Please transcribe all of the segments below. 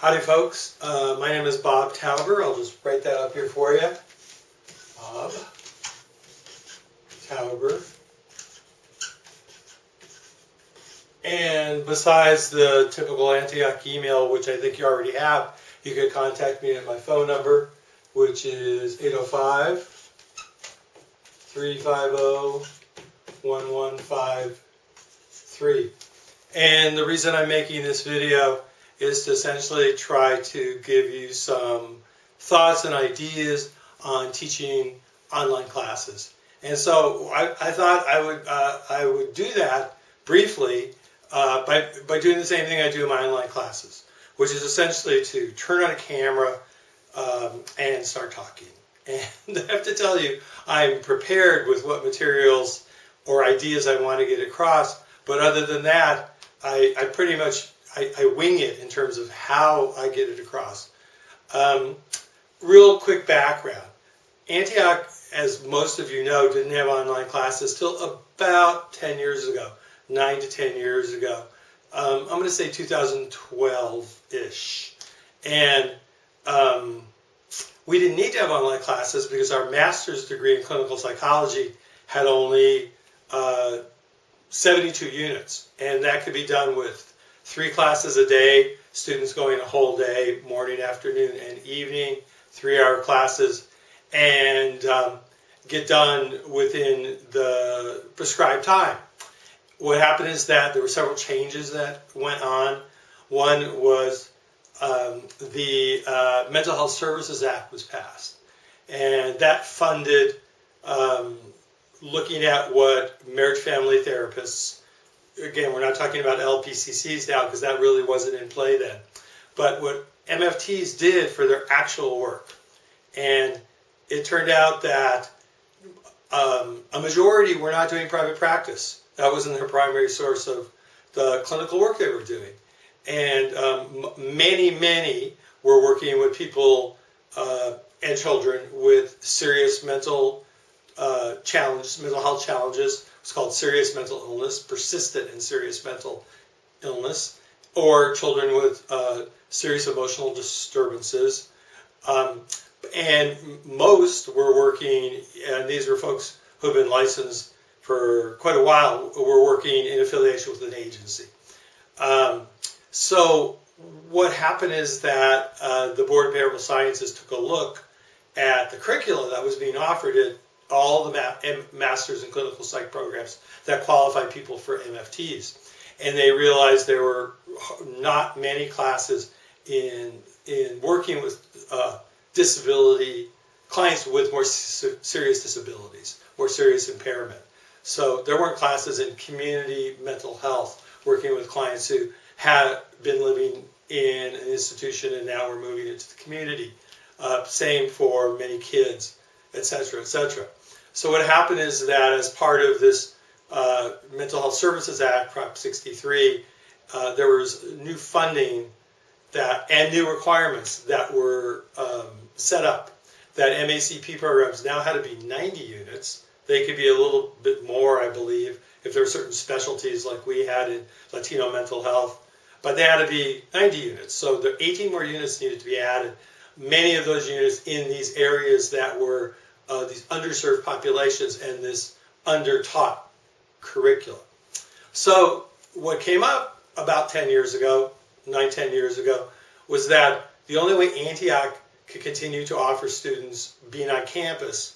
Howdy folks, my name is Bob Tauber. I'll just write that up here for you. Bob Tauber. And besides the typical Antioch email, which I think you already have, you could contact me at my phone number, which is 805-350-1153. And the reason I'm making this video is to essentially try to give you some thoughts and ideas on teaching online classes. And so I thought I would do that briefly by doing the same thing I do in my online classes, which is essentially to turn on a camera and start talking. And I have to tell you, I'm prepared with what materials or ideas I want to get across, but other than that, I pretty much I wing it in terms of how I get it across. Real quick background. Antioch, as most of you know, didn't have online classes till about 10 years ago, 9 to 10 years ago. I'm going to say 2012-ish. And we didn't need to have online classes because our master's degree in clinical psychology had only 72 units. And that could be done with 3 classes a day, students going a whole day, morning, afternoon, and evening, 3-hour classes, and get done within the prescribed time. What happened is that there were several changes that went on. One was the Mental Health Services Act was passed, and that funded looking at what marriage family therapists, again, we're not talking about LPCCs now because that really wasn't in play then, but what MFTs did for their actual work. And it turned out that a majority were not doing private practice. That wasn't their primary source of the clinical work they were doing. And many were working with people and children with serious mental health challenges. It's called serious mental illness, persistent and serious mental illness, or children with serious emotional disturbances. And most were working, and these were folks who have been licensed for quite a while, were working in affiliation with an agency. So what happened is that the Board of Behavioral Sciences took a look at the curricula that was being offered at all the masters in clinical psych programs that qualify people for MFTs. And they realized there were not many classes in working with disability clients with more serious disabilities, more serious impairment. So there weren't classes in community mental health, working with clients who had been living in an institution and now were moving into the community. Same for many kids, etc., etc. So what happened is that as part of this Mental Health Services Act, Prop 63, there was new funding and new requirements that were set up, that MACP programs now had to be 90 units. They could be a little bit more, I believe, if there were certain specialties like we had in Latino mental health, but they had to be 90 units. So the 18 more units needed to be added. Many of those units in these areas that were these underserved populations and this under-taught curriculum. So what came up about 10 years ago, 9-10 years ago, was that the only way Antioch could continue to offer students being on campus,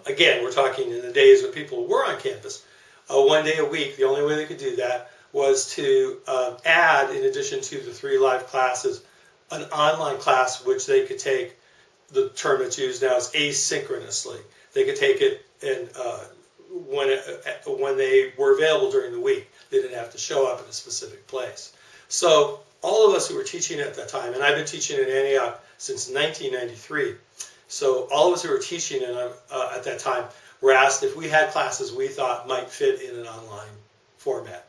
again, we're talking in the days when people were on campus, 1 day a week, the only way they could do that was to add, in addition to the 3 live classes, an online class which they could take. The term that's used now is asynchronously. They could take it and when they were available during the week. They didn't have to show up in a specific place. So all of us who were teaching at that time, and I've been teaching in Antioch since 1993, so all of us who were teaching at that time were asked if we had classes we thought might fit in an online format.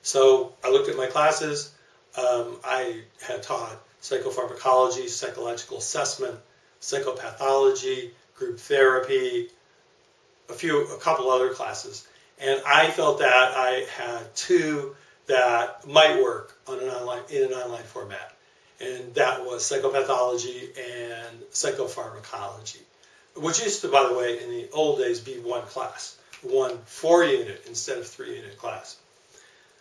So I looked at my classes. I had taught psychopharmacology, psychological assessment, psychopathology, group therapy, a couple other classes, and I felt that I had 2 that might work in an online format. and that was psychopathology and psychopharmacology, which used to, by the way, in the old days be one class, one 4-unit instead of 3-unit class.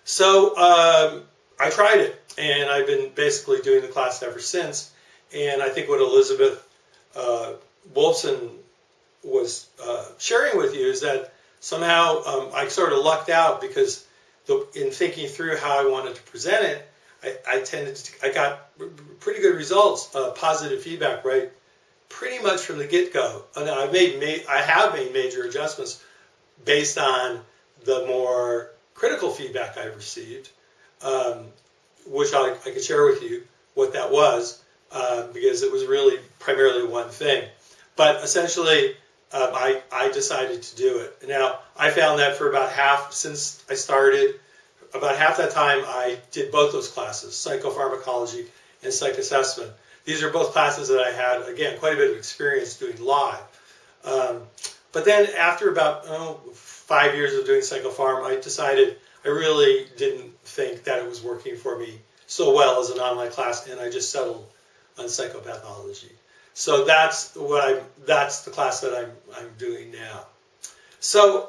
So I tried it, and I've been basically doing the class ever since. And I think what Elizabeth Wolfson was sharing with you is that somehow I sort of lucked out, because in thinking through how I wanted to present it, I got pretty good results, positive feedback, right, pretty much from the get-go. Now I have made major adjustments based on the more critical feedback I received, which I could share with you what that was, because it was really primarily one thing. But essentially, I decided to do it. Now, I found that for about half, since I started, about half that time I did both those classes, psychopharmacology and psych assessment. These are both classes that I had, again, quite a bit of experience doing live. But then after about 5 years of doing psychopharm, I decided I really didn't think that it was working for me so well as an online class, and I just settled on psychopathology. So that's the class that I'm doing now. So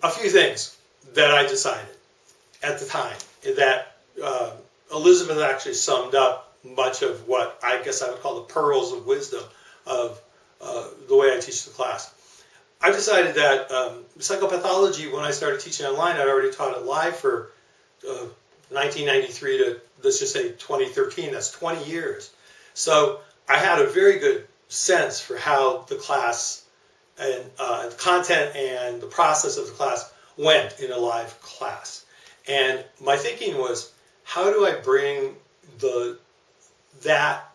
a few things that I decided at the time that Elizabeth actually summed up much of what I guess I would call the pearls of wisdom of the way I teach the class. I decided that psychopathology, when I started teaching online, I'd already taught it live for 1993 to, let's just say, 2013. That's 20 years. So I had a very good sense for how the class and the content and the process of the class went in a live class. And my thinking was, how do I bring that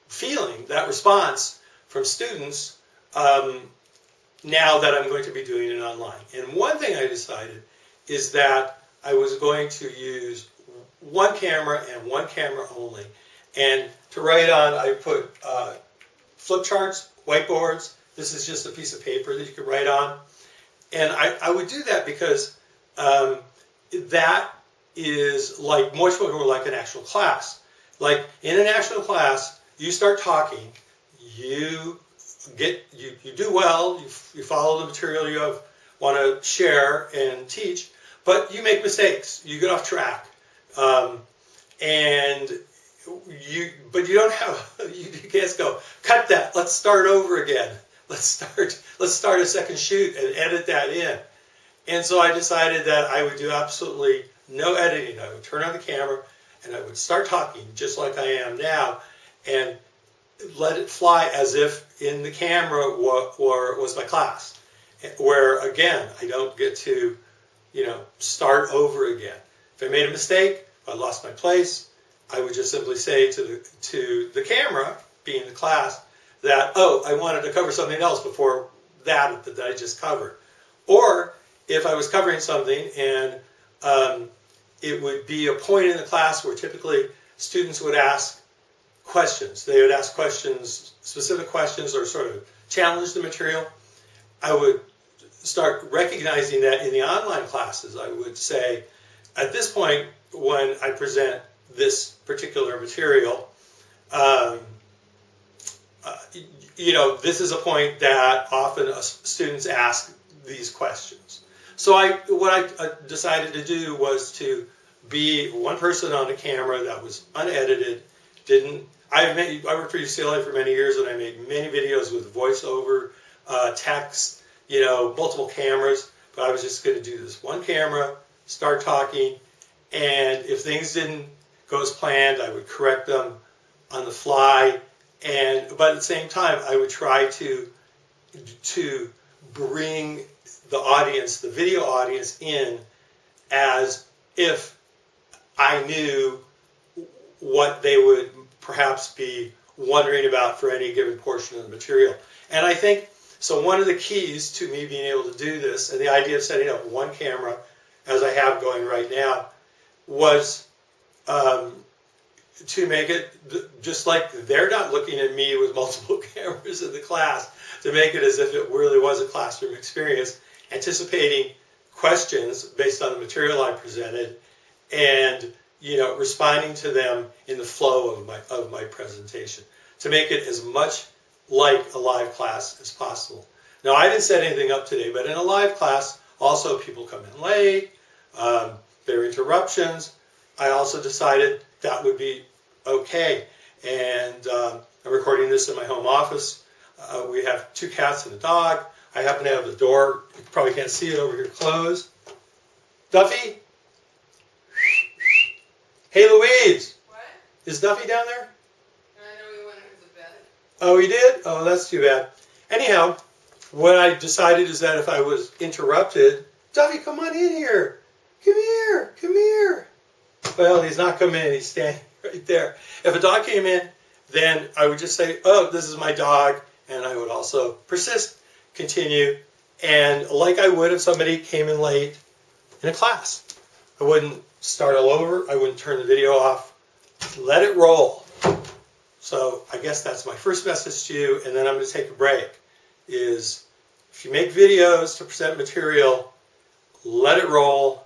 feeling, that response from students now that I'm going to be doing it online? And one thing I decided is that I was going to use one camera and one camera only. And to write on, I put flip charts, whiteboards. This is just a piece of paper that you can write on. And I would do that because that is like much more like an actual class. Like in an actual class, you start talking, you do well, you follow the material you want to share and teach, but you make mistakes, you get off track, and you don't have, you can't go, cut that, let's start over again. Let's start a second shoot and edit that in. And so I decided that I would do absolutely no editing. I would turn on the camera and I would start talking just like I am now and let it fly as if in the camera was my class. Where again, I don't get to, start over again. If I made a mistake, if I lost my place, I would just simply say to the camera, being the class, that, I wanted to cover something else before that I just covered. Or if I was covering something and it would be a point in the class where typically students would ask questions. They would ask questions, specific questions, or sort of challenge the material. I would start recognizing that in the online classes. I would say, at this point, when I present this particular material, this is a point that often students ask these questions. So what I decided to do was to be one person on the camera that was unedited. I worked for UCLA for many years, and I made many videos with voiceover, text, multiple cameras. But I was just going to do this one camera, start talking, and if things didn't go as planned, I would correct them on the fly. But at the same time, I would try to bring the audience, the video audience, in as if I knew what they would perhaps be wondering about for any given portion of the material. And I think, so one of the keys to me being able to do this, and the idea of setting up one camera, as I have going right now, was to make it just like they're not looking at me with multiple cameras in the class, to make it as if it really was a classroom experience, anticipating questions based on the material I presented, and responding to them in the flow of my presentation to make it as much like a live class as possible. Now, I didn't set anything up today, but in a live class, also people come in late, there are interruptions. I also decided that would be okay. And I'm recording this in my home office. We have 2 cats and a dog. I happen to have the door, you probably can't see it over here, closed. Duffy? Hey, Louise. What? Is Duffy down there? I know he went into bed. Oh, he did? Oh, that's too bad. Anyhow, what I decided is that if I was interrupted, Duffy, come on in here. Come here. Come here. Well, he's not coming in. He's standing right there. If a dog came in, then I would just say, oh, this is my dog. And I would also persist, continue. And like I would if somebody came in late in a class. I wouldn't start all over. I wouldn't turn the video off. Let it roll. So I guess that's my first message to you. And then I'm going to take a break. Is if you make videos to present material, let it roll.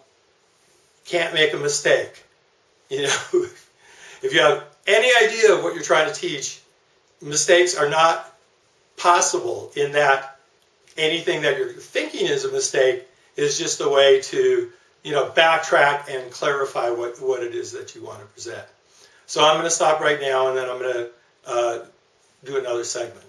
Can't make a mistake. If you have any idea of what you're trying to teach, mistakes are not possible in that anything that you're thinking is a mistake is just a way to, backtrack and clarify what it is that you want to present. So I'm going to stop right now and then I'm going to do another segment.